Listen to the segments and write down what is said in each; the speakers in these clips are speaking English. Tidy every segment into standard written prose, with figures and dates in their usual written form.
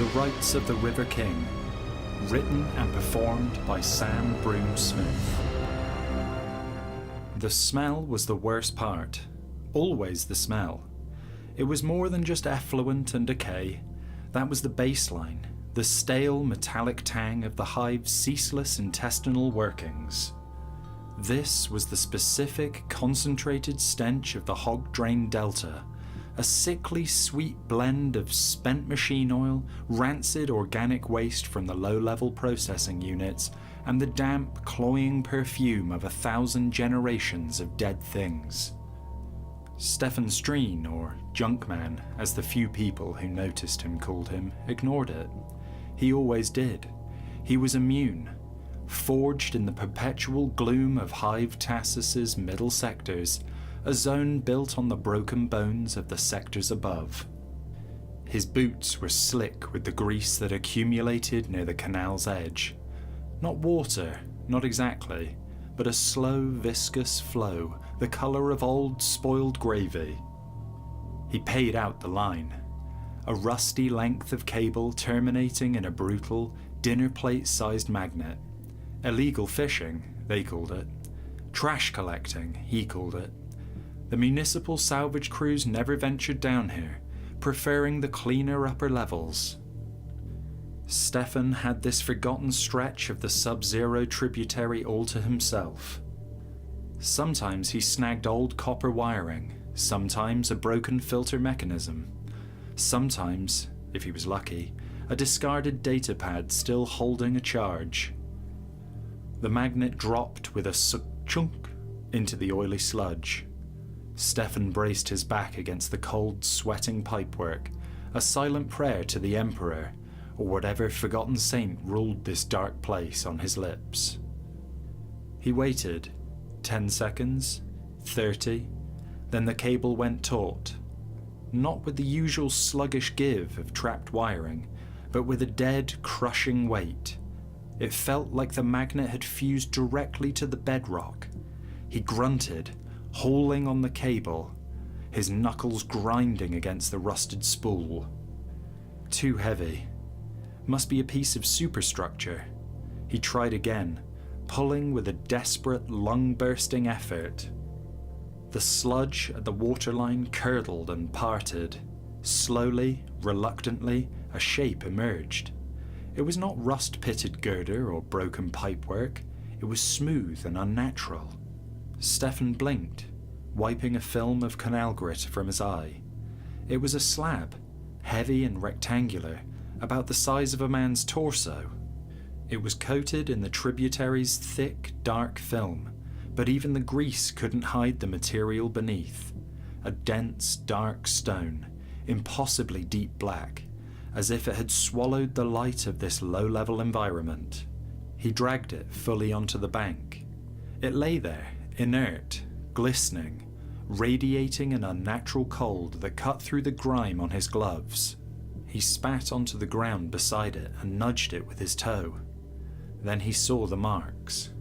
The Rites of the River King, written and performed by Sam Broome-Smith. The smell was the worst part, always the smell. It was more than just effluent and decay. That was the baseline, the stale metallic tang of the hive's ceaseless intestinal workings. This was the specific concentrated stench of the hog drain delta, a sickly sweet blend of spent machine oil, rancid organic waste from the low-level processing units, and the damp, cloying perfume of 1,000 generations of dead things. Stefan Streen, or Junkman, as the few people who noticed him called him, ignored it. He always did. He was immune, forged in the perpetual gloom of Hive Tassus's middle sectors, a zone built on the broken bones of the sectors above. His boots were slick with the grease that accumulated near the canal's edge. Not water, not exactly, but a slow, viscous flow, the colour of old, spoiled gravy. He paid out the line, a rusty length of cable terminating in a brutal, dinner plate-sized magnet. Illegal fishing, they called it. Trash collecting, he called it. The municipal salvage crews never ventured down here, preferring the cleaner upper levels. Stefan had this forgotten stretch of the Sub-Zero tributary all to himself. Sometimes he snagged old copper wiring, sometimes a broken filter mechanism, sometimes, if he was lucky, a discarded datapad still holding a charge. The magnet dropped with a chunk into the oily sludge. Stefan braced his back against the cold, sweating pipework, a silent prayer to the Emperor, or whatever forgotten saint ruled this dark place, on his lips. He waited. 10 seconds, 30, then the cable went taut. Not with the usual sluggish give of trapped wiring, but with a dead, crushing weight. It felt like the magnet had fused directly to the bedrock. He grunted, hauling on the cable, his knuckles grinding against the rusted spool. Too heavy. Must be a piece of superstructure. He tried again, pulling with a desperate, lung-bursting effort. The sludge at the waterline curdled and parted. Slowly, reluctantly, a shape emerged. It was not rust-pitted girder or broken pipework. It was smooth and unnatural. Stefan blinked, wiping a film of canal grit from his eye. It was a slab, heavy and rectangular, about the size of a man's torso. It was coated in the tributary's thick, dark film, but even the grease couldn't hide the material beneath. A dense, dark stone, impossibly deep black, as if it had swallowed the light of this low-level environment. He dragged it fully onto the bank. It lay there, inert, glistening, radiating an unnatural cold that cut through the grime on his gloves. He spat onto the ground beside it and nudged it with his toe. Then he saw the marks.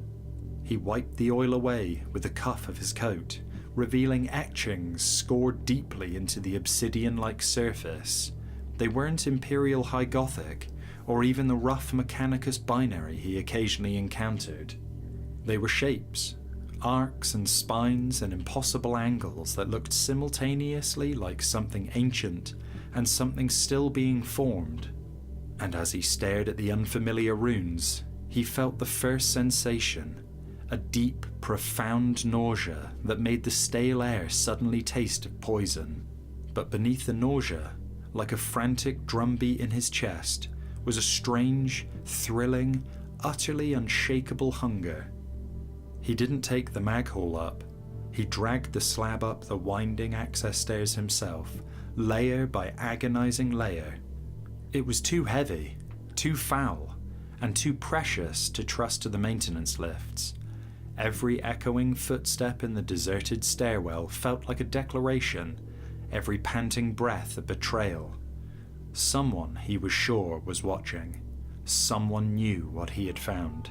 He wiped the oil away with the cuff of his coat, revealing etchings scored deeply into the obsidian-like surface. They weren't Imperial High Gothic, or even the rough Mechanicus binary he occasionally encountered. They were shapes, arcs and spines and impossible angles that looked simultaneously like something ancient and something still being formed. And as he stared at the unfamiliar runes, he felt the first sensation, a deep, profound nausea that made the stale air suddenly taste of poison. But beneath the nausea, like a frantic drumbeat in his chest, was a strange, thrilling, utterly unshakable hunger. He didn't take the mag haul up. He dragged the slab up the winding access stairs himself, layer by agonizing layer. It was too heavy, too foul, and too precious to trust to the maintenance lifts. Every echoing footstep in the deserted stairwell felt like a declaration, every panting breath a betrayal. Someone, he was sure, was watching. Someone knew what he had found.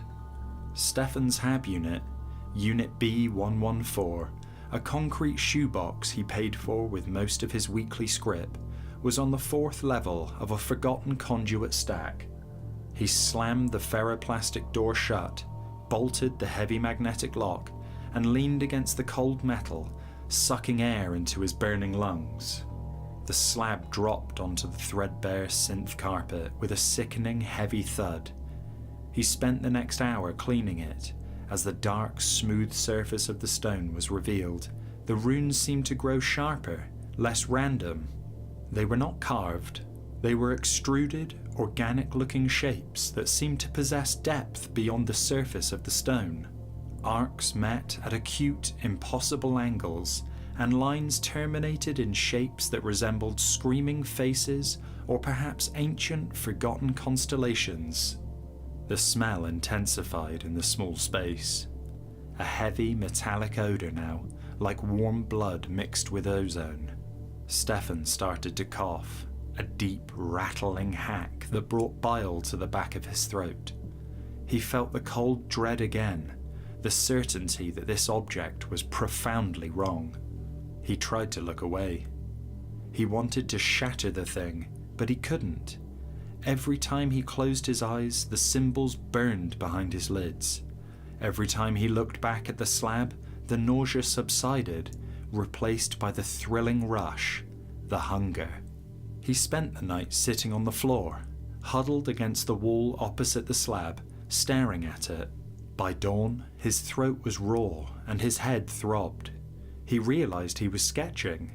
Stefan's Hab unit, Unit B114, a concrete shoebox he paid for with most of his weekly scrip, was on the 4th level of a forgotten conduit stack. He slammed the ferroplastic door shut, bolted the heavy magnetic lock, and leaned against the cold metal, sucking air into his burning lungs. The slab dropped onto the threadbare synth carpet with a sickening heavy thud. He spent the next hour cleaning it. As the dark, smooth surface of the stone was revealed, the runes seemed to grow sharper, less random. They were not carved. They were extruded, organic-looking shapes that seemed to possess depth beyond the surface of the stone. Arcs met at acute, impossible angles, and lines terminated in shapes that resembled screaming faces or perhaps ancient, forgotten constellations. The smell intensified in the small space. A heavy, metallic odour now, like warm blood mixed with ozone. Stefan started to cough, a deep, rattling hack that brought bile to the back of his throat. He felt the cold dread again, the certainty that this object was profoundly wrong. He tried to look away. He wanted to shatter the thing, but he couldn't. Every time he closed his eyes, the symbols burned behind his lids. Every time he looked back at the slab, the nausea subsided, replaced by the thrilling rush, the hunger. He spent the night sitting on the floor, huddled against the wall opposite the slab, staring at it. By dawn, his throat was raw and his head throbbed. He realised he was sketching.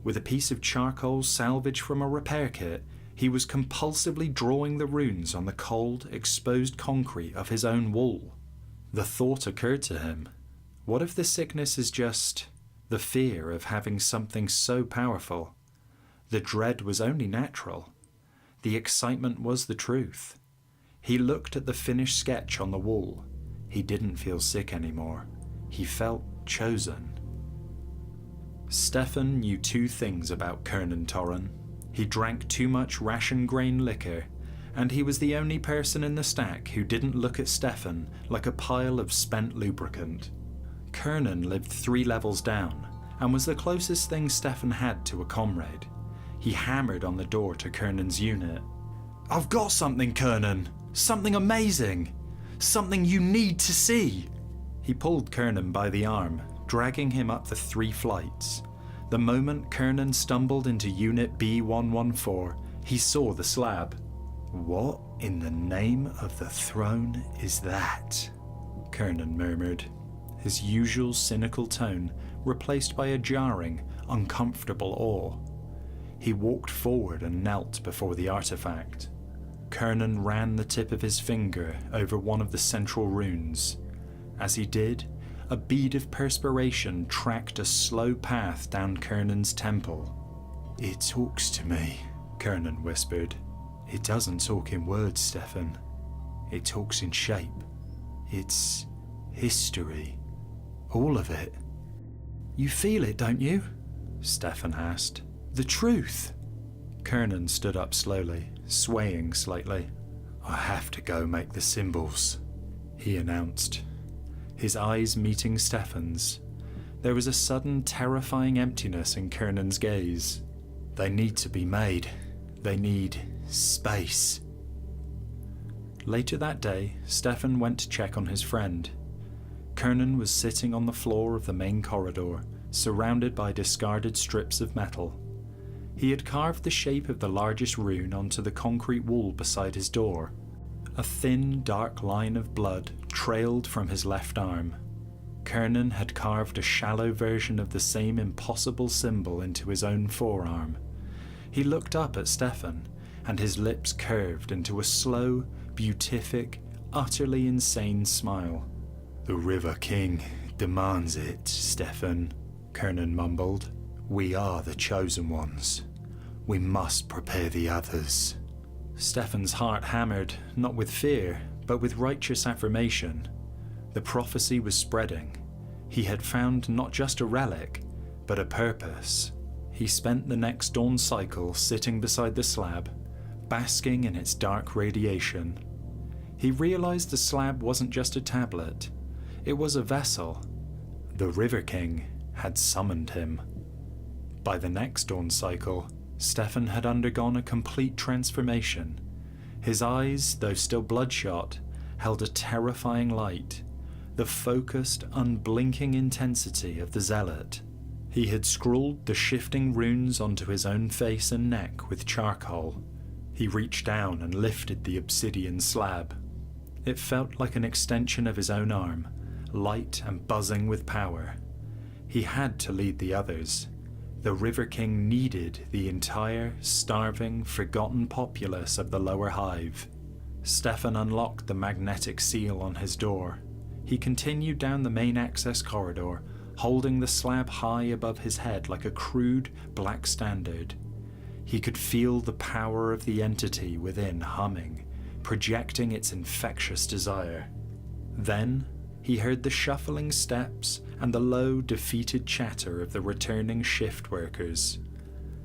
With a piece of charcoal salvaged from a repair kit, he was compulsively drawing the runes on the cold, exposed concrete of his own wall. The thought occurred to him. What if the sickness is just the fear of having something so powerful? The dread was only natural. The excitement was the truth. He looked at the finished sketch on the wall. He didn't feel sick anymore. He felt chosen. Stefan knew 2 things about Kernan Torren. He drank too much ration grain liquor, and he was the only person in the stack who didn't look at Stefan like a pile of spent lubricant. Kernan lived 3 levels down, and was the closest thing Stefan had to a comrade. He hammered on the door to Kernan's unit. "I've got something, Kernan! Something amazing! Something you need to see!" He pulled Kernan by the arm, dragging him up the 3 flights. The moment Kernan stumbled into Unit B114, he saw the slab. "What in the name of the throne is that?" Kernan murmured, his usual cynical tone replaced by a jarring, uncomfortable awe. He walked forward and knelt before the artifact. Kernan ran the tip of his finger over one of the central runes. As he did, a bead of perspiration tracked a slow path down Kernan's temple. "It talks to me," Kernan whispered. "It doesn't talk in words, Stefan. It talks in shape. It's history. All of it." "You feel it, don't you?" Stefan asked. "The truth." Kernan stood up slowly, swaying slightly. "I have to go make the symbols," he announced. His eyes meeting Stefan's. There was a sudden terrifying emptiness in Kernan's gaze. "They need to be made. They need space." Later that day, Stefan went to check on his friend. Kernan was sitting on the floor of the main corridor, surrounded by discarded strips of metal. He had carved the shape of the largest rune onto the concrete wall beside his door. A thin, dark line of blood trailed from his left arm. Kernan had carved a shallow version of the same impossible symbol into his own forearm. He looked up at Stefan, and his lips curved into a slow, beatific, utterly insane smile. "The River King demands it, Stefan," Kernan mumbled. "We are the chosen ones. We must prepare the others." Stefan's heart hammered, not with fear, but with righteous affirmation. The prophecy was spreading. He had found not just a relic, but a purpose. He spent the next dawn cycle sitting beside the slab, basking in its dark radiation. He realized the slab wasn't just a tablet. It was a vessel. The River King had summoned him. By the next dawn cycle, Stefan had undergone a complete transformation. His eyes, though still bloodshot, held a terrifying light, the focused, unblinking intensity of the zealot. He had scrawled the shifting runes onto his own face and neck with charcoal. He reached down and lifted the obsidian slab. It felt like an extension of his own arm, light and buzzing with power. He had to lead the others. The River King needed the entire, starving, forgotten populace of the lower hive. Stefan unlocked the magnetic seal on his door. He continued down the main access corridor, holding the slab high above his head like a crude black standard. He could feel the power of the entity within humming, projecting its infectious desire. Then he heard the shuffling steps and the low, defeated chatter of the returning shift workers.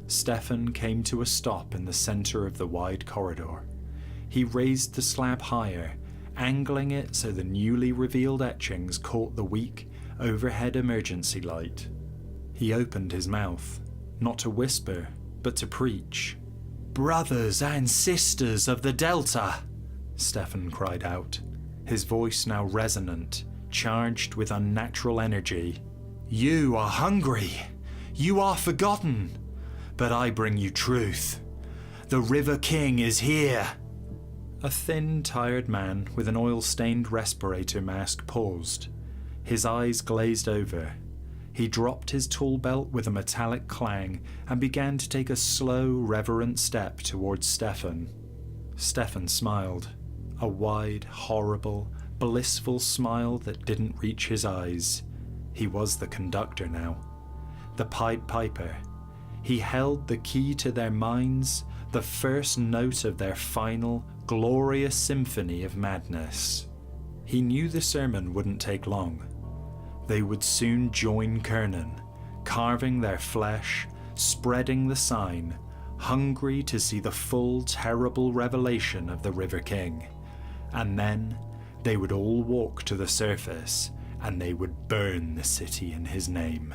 Stefan came to a stop in the center of the wide corridor. He raised the slab higher, angling it so the newly revealed etchings caught the weak, overhead emergency light. He opened his mouth, not to whisper, but to preach. "Brothers and sisters of the Delta!" Stefan cried out, his voice now resonant, charged with unnatural energy. "You are hungry. You are forgotten. But I bring you truth. The River King is here." A thin, tired man with an oil-stained respirator mask paused. His eyes glazed over. He dropped his tool belt with a metallic clang and began to take a slow, reverent step towards Stefan. Stefan smiled, a wide, horrible, blissful smile that didn't reach his eyes. He was the conductor now, the Pied Piper. He held the key to their minds, the first note of their final, glorious symphony of madness. He knew the sermon wouldn't take long. They would soon join Kernan, carving their flesh, spreading the sign, hungry to see the full, terrible revelation of the River King. And then they would all walk to the surface, and they would burn the city in his name.